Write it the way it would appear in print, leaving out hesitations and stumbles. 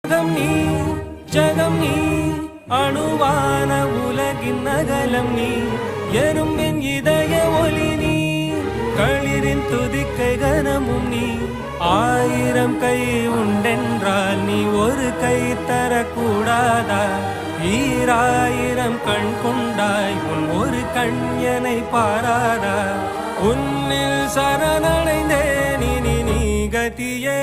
நீ ஜகம் நீ அணுவான உலகின் அகலம் நீ எறும்பின் இதய ஒளி நீ களிரின் துதிக்கை கனமும் நீ ஆயிரம் கை உண்டென்றால் நீ ஒரு கை தரக்கூடாதா ஈராயிரம் கண் கொண்டாய் உன் ஒரு கண்யனை பாராதா உன்னில் சரணடைந்தேன் நீ கதியே